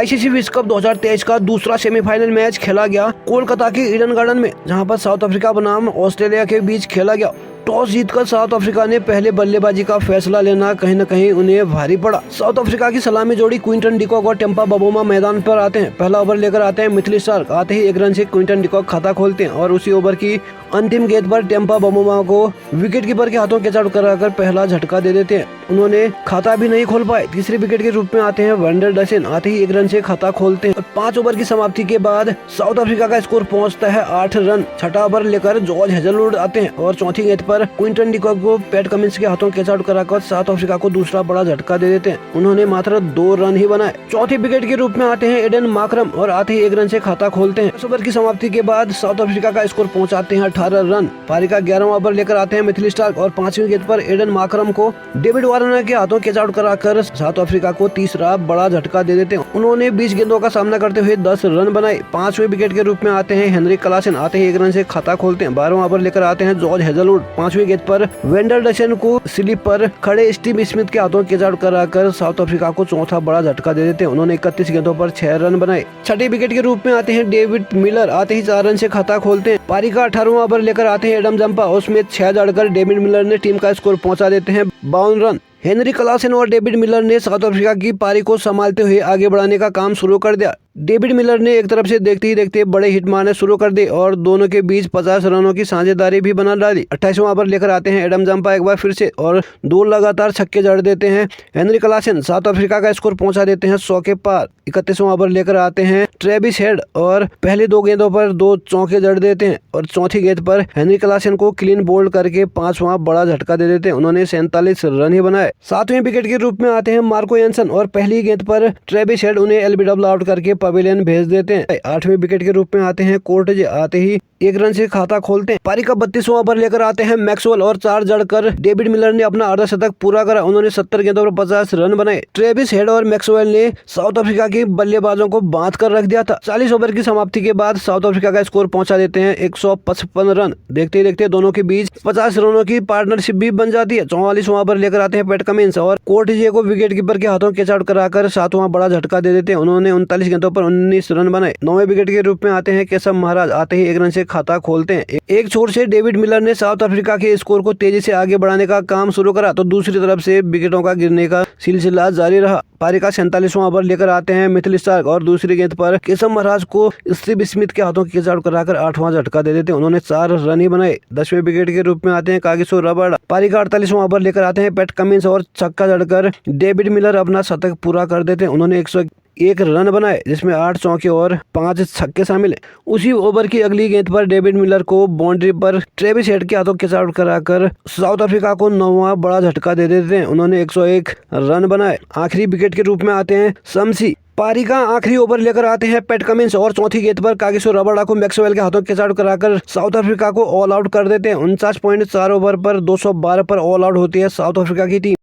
ICC विश्व cup 2023 का दूसरा सेमीफाइनल मैच खेला गया कोलकाता के ईडन गार्डन में, जहां पर साउथ अफ्रीका बनाम ऑस्ट्रेलिया के बीच खेला गया। टॉस जीतकर साउथ अफ्रीका ने पहले बल्लेबाजी का फैसला लेना कहीं न कहीं उन्हें भारी पड़ा। साउथ अफ्रीका की सलामी जोड़ी क्विंटन डिकॉक और टेम्पा बबूमा मैदान पर आते हैं। पहला ओवर लेकर आते हैं मिचेल स्टार्क। आते ही 1 रन से क्विंटन डिकॉक खाता खोलते हैं और उसी ओवर की अंतिम गेंद पर टेम्पा बबूमा को विकेटकीपर के हाथों कैच आउट कराकर पहला झटका दे देते हैं। उन्होंने खाता भी नहीं खोल पाए। तीसरी विकेट के रूप में आते हैं वेंडर डसेन। आते ही 1 रन से खाता खोलते हैं। 5 ओवर की समाप्ति के बाद साउथ अफ्रीका का स्कोर पहुंचता है 8 रन। छठा ओवर लेकर जॉर्ज हेजलवुड आते हैं और चौथी गेंद पर क्विंटन डिकॉक को पैट कमिंस के हाथों कैच आउट कराकर साउथ अफ्रीका को दूसरा बड़ा झटका दे देते हैं। उन्होंने मात्र 2 रन ही बनाए। चौथी विकेट के रूप में आते हैं एडन मार्करम और आते ही 1 रन से खाता खोलते हैं। 10 ओवर की समाप्ति के बाद साउथ अफ्रीका का स्कोर पहुंचाते हैं 18 रन। पारी का 11वां ओवर लेकर आते हैं मिचेल स्टार्क और 5वीं गेंद पर एडन मार्करम को डेविड वार्नर के हाथों कैच आउट कराकर साउथ अफ्रीका को तीसरा बड़ा झटका दे देते हैं। उन्होंने 20 गेंदों का सामना करते हुए 10 रन बनाए। 5वें विकेट के रूप में आते हैं हेनरिक क्लासेन। आते ही 1 रन से खाता खोलते हैं। 12वां ओवर लेकर आते हैं जॉर्ज हेजलवुड। 5वीं गेंद पर वेंडर डसेन को स्लिप पर खड़े स्टीव स्मिथ के हाथों कैच आउट कराकर साउथ अफ्रीका को चौथा बड़ा झटका दे देते हैं। उन्होंने 31 गेंदों पर 6 रन बनाए। छठी विकेट के रूप में आते हैं डेविड मिलर। आते ही 4 रन से खाता खोलते हैं। पारी का 18वां ओवर लेकर आते हैं एडम जंपा। उसमें 6 जड़कर डेविड मिलर ने टीम का स्कोर पहुंचा देते हैं 52 रन। हेनरिक क्लासेन और डेविड मिलर ने साउथ अफ्रीका की पारी को संभालते हुए आगे बढ़ाने का काम शुरू कर दिया। डेविड मिलर ने एक तरफ से देखते ही देखते बड़े हिट मारने शुरू कर दिए और दोनों के बीच 50 रनों की साझेदारी भी बना डाली। 28वां ओवर लेकर आते हैं एडम जंपा एक बार फिर से और 2 लगातार छक्के जड़ देते हैं। हेनरिक क्लासेन साउथ अफ्रीका का स्कोर पहुंचा देते हैं 100 के पार। 31वां ओवर लेकर आते हैं ट्रेविस हेड और पहले 2 गेंदों पर 2 चौके जड़ देते हैं और चौथी गेंद पर हेनरिक क्लासेन को क्लीन बोल्ड करके 5वां बड़ा झटका दे देते हैं। उन्होंने 47 रन ही बनाए। 7वें विकेट के रूप में आते हैं मार्को एंसन और पहली गेंद पर ट्रेविस हेड उन्हें एलबीडब्ल्यू आउट करके पवेलियन भेज देते हैं। 8वें विकेट के रूप में आते हैं कोर्टजे। आते ही 1 रन से खाता खोलते हैं। पारी का 32वां ओवर लेकर आते हैं मैक्सवेल और 4 जड़कर डेविड मिलर ने अपना अर्धशतक पूरा करा। उन्होंने 70 गेंदों पर 50 रन बनाए। ट्रेविस हेड और मैक्सवेल ने साउथ अफ्रीका के बल्लेबाजों को बांध कर रख दिया था। 40 ओवर की समाप्ति के बाद साउथ अफ्रीका का स्कोर पहुंचा देते हैं 155 रन। देखते ही देखते दोनों के बीच 50 रनों की पार्टनरशिप भी बन जाती है। 44वां ओवर लेकर आते हैं पैट कमिंस और कोर्टजे को विकेट कीपर के हाथों कैच आउट कराकर 7वां बड़ा झटका दे देते हैं। उन्होंने 39 गेंदों पर 19 रन बनाए। 9वें विकेट के रूप में आते हैं केशव महाराज। आते ही 1 रन से खाता खोलते हैं। एक छोर से डेविड मिलर ने साउथ अफ्रीका के स्कोर को तेजी से आगे बढ़ाने का काम शुरू करा तो दूसरी तरफ से विकेटों का गिरने का सिलसिला जारी रहा। पारी का 47वां ओवर लेकर आते हैं मिचेल स्टार्क और दूसरी गेंद पर केशव महाराज को स्टीव स्मिथ के हाथों कैच आउट कराकर 8वां झटका दे देते हैं। उन्होंने 4 रन ही बनाए। 10वें विकेट के रूप में आते हैं कागिसो रबाडा। पारी का 48वां ओवर लेकर आते हैं पैट कमिंस और छक्का जड़कर डेविड मिलर अपना शतक पूरा कर देते हैं। उन्होंने 101 रन बनाए जिसमें 8 चौके और 5 छक्के शामिल हैं। उसी ओवर की अगली गेंद पर डेविड मिलर को बाउंड्री पर ट्रेविस हेड के हाथों कैच आउट कराकर साउथ अफ्रीका को 9वां बड़ा झटका दे देते हैं। उन्होंने 101 रन बनाए। आखिरी विकेट के रूप में आते हैं शम्सी। पारी का आखिरी ओवर लेकर आते हैं पैट कमिंस और चौथी गेंद पर कागिसो रबाडा को मैक्सवेल के हाथों कैच आउट कराकर साउथ अफ्रीका को ऑल आउट कर देते हैं। 49.4 ओवर पर 212 पर ऑल आउट होती है साउथ अफ्रीका की टीम।